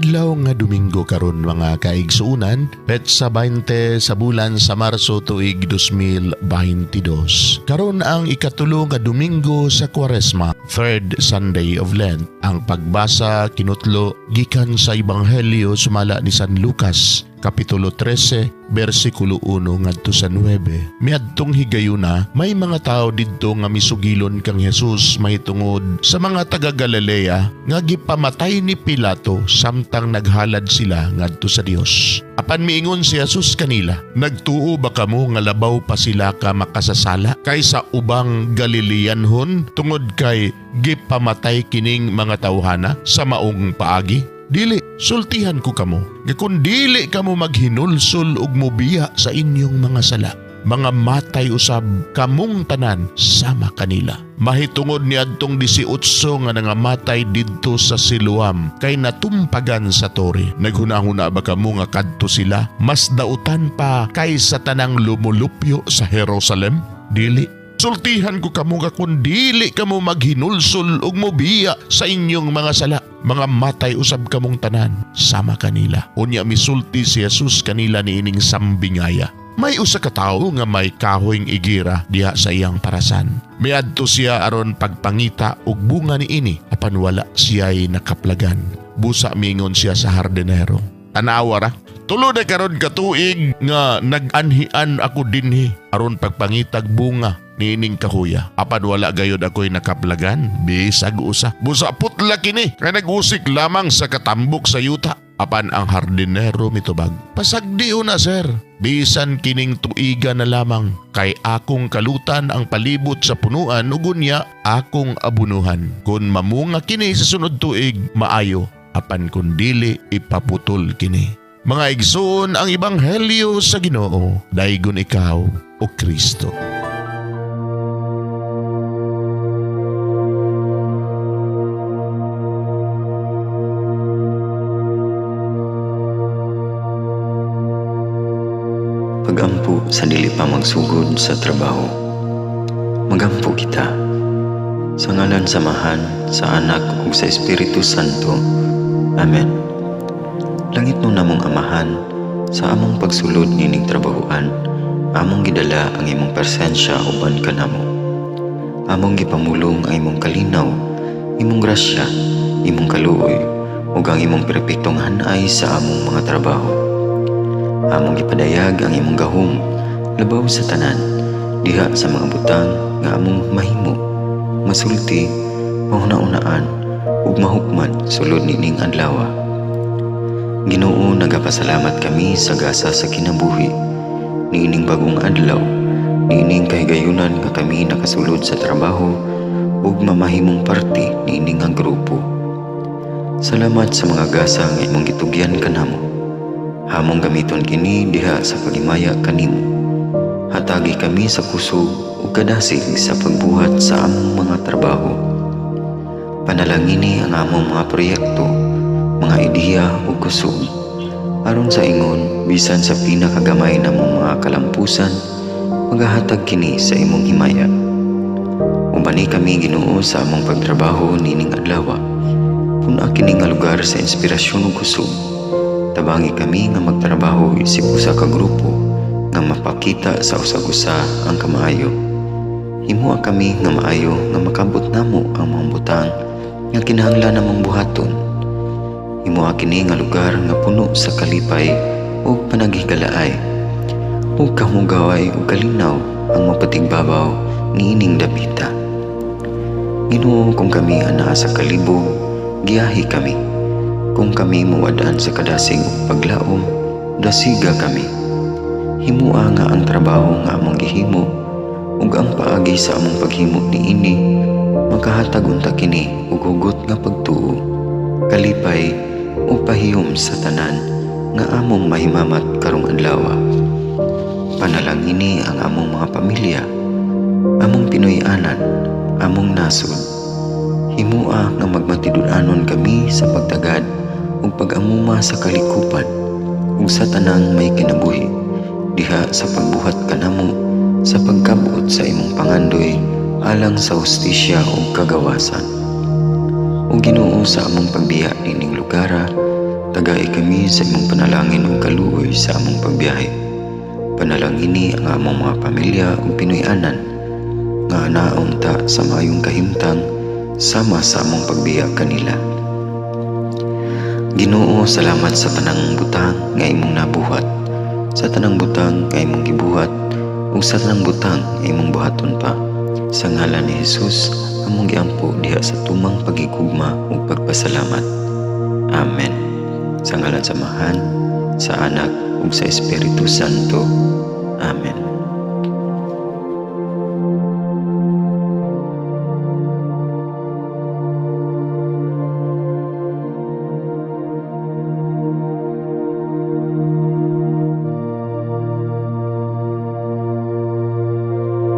Adlaw nga Domingo karon mga kaigsuunan, petsa 20 sa bulan sa Marso tuig 2022. Karon ang ikatulo nga Domingo sa Kwaresma, third Sunday of Lent. Ang pagbasa kinutlo gikan sa Ebanghelyo sumala ni San Lucas, Kapitulo 13, versikulo 1 ngadto sa 9. Miadtong higayuna, may mga tao didto nga misugilon kang Jesus mahitungod sa mga taga Galilea nga gipamatay ni Pilato samtang naghalad sila ngadto sa Dios. Apan miingon si Jesus kanila, nagtuo ba kamo nga labaw pa sila ka makasasala kaysa ubang Galileanhon tungod kay gipamatay kining mga tawhana sa maong paagi? Dili, sultihan ko kamo, nga kung dili kamo maghinulsol ug mobiya sa inyong mga sala, mga matay usab kamong tanan sama kanila. Mahitungod ni adtong 18 nga nangamatay didto sa Siloam kay natumpagan sa tore. Naghunahuna ba kamo nga kadto sila mas dautan pa kaysa tanang lumulupyo sa Jerusalem? Dili. Sultihan ko kamo nga kung dili kamo maghinulsol ug mobiya sa inyong mga sala, mga matay usab kamong tanan sama kanila. Unya misulti si Jesus kanila niining sambingaya. May usa ka tawo nga may kahoyng igira diha sa iyang parasan. Miadto siya aron pagpangita og bunga niini apan wala siya'y nakaplagan. Busa mingon siya sa hardinero, tanawa ra, tulo na karon ka tuig nga nag-anhian ako dinhi aron pagpangitag bunga nining kahuya. Apan wala gayod ako'y nakaplagan, bisag usa. Busa putla kini, kay nag-usik lamang sa katambok sa yuta. Apan ang hardinero mitubag, pasagdiyo na sir, bisan kining tuiga na lamang, kay akong kalutan ang palibot sa punuan ugunya akong abunuhan. Kung mamunga kini sa sunod tuig, maayo. Apan kung dili, ipaputol kini. Mga igsoon ang Ebanghelyo sa Ginoo, daygon ikaw o Kristo. Pagampo sa dili pa magsugod sa trabaho. Magampo kita sa ngalan samahan sa Anak ug sa Espiritu Santo. Amen. Langit no namong Amahan, sa among pagsulod nining trabahoan, among gidala ang imong presensya uban kanamo. Among gipamulong ang imong kalinaw, imong grasya, imong kaluoy ug ang imong perpektong hanay sa among mga trabaho. Among gipadayag ang imong gahom labaw sa tanan diha sa mga butang nga among mahimo, masulti, mahuna-unaan ug mahukman sulod nining adlaw. Ginoo, nagapasalamat kami sa gasa sa kinabuhi niining bagong adlaw, niining kahigayunan nga kami nakasulod sa trabaho ug mamahimong parte niining nga grupo. Salamat sa mga gasa nga imong gitugyan kanamo. Hamong gamiton kini diha sa pagimaya kanimo. Hatagi kami sa kusog ug kadasig sa pagbuhat sa among mga trabaho. Panalangini ang among mga proyekto, mga ideya ug kusog. Aron sa ingon, bisan sa pinakagamay namong mga kalampusan, magahatag kini sa imong himaya. Ubani kami Ginoo sa among pagtrabaho nining adlaw. Puna kini nga lugar sa inspirasyon ug kusog. Tabangi kami nga magtrabaho isip usa ka grupo nga mapakita sa usag-usa ang kamaayo. Himua kami nga maayo nga makabot namo ang mga butang nga kinahanglan namong buhaton. Himua kini nga lugar nga puno sa kalipay ug panagihigalaay. Ug kamugaway ug kalinaw ang mapatigbabaw niining dapita. Ginoo, kung kami anaa sa kalibog, giyahi kami. Kung kami muwadaan sa kadasig ug paglaom, dasiga kami. Himua nga ang trabaho nga among gihimo ug ang paagi sa among paghimo niini makahatag unta kini og hugot nga pagtuo, kalipay ug pahiyom sa tanan nga among mahimamat karong adlaw. Panalangini ang among mga pamilya, among Pinoy-anan, among nasod. Himua nga magmatidud-anon kami sa pagtagad ug pag-amuma sa kalikupan ug sa tanang may kinabuhi diha sa pagbuhat kanamo sa pagkabuot sa imong pangandoy alang sa hustisya ug kagawasan. Ug Ginoo, sa among pagbiya nining lugar, Tagay kami sa imong panalangin ug kaluoy sa among pagbiyahe. Panalangini ang among mga pamilya ug Pinoy-anan nga anaon ta sa maayong kahimtang sama sa among pagbiya kanila. Ginoo, salamat sa tanang butang nga imong nabuhat, sa tanang butang nga imong gibuhat, ug sa tanang butang nga imong buhaton pa. Sa ngalan ni Jesus, among giampo diha sa tumang pagigugma ug pagpasalamat. Amen. Sa ngalan sa Amahan, sa Anak ug sa Espiritu Santo. Amen.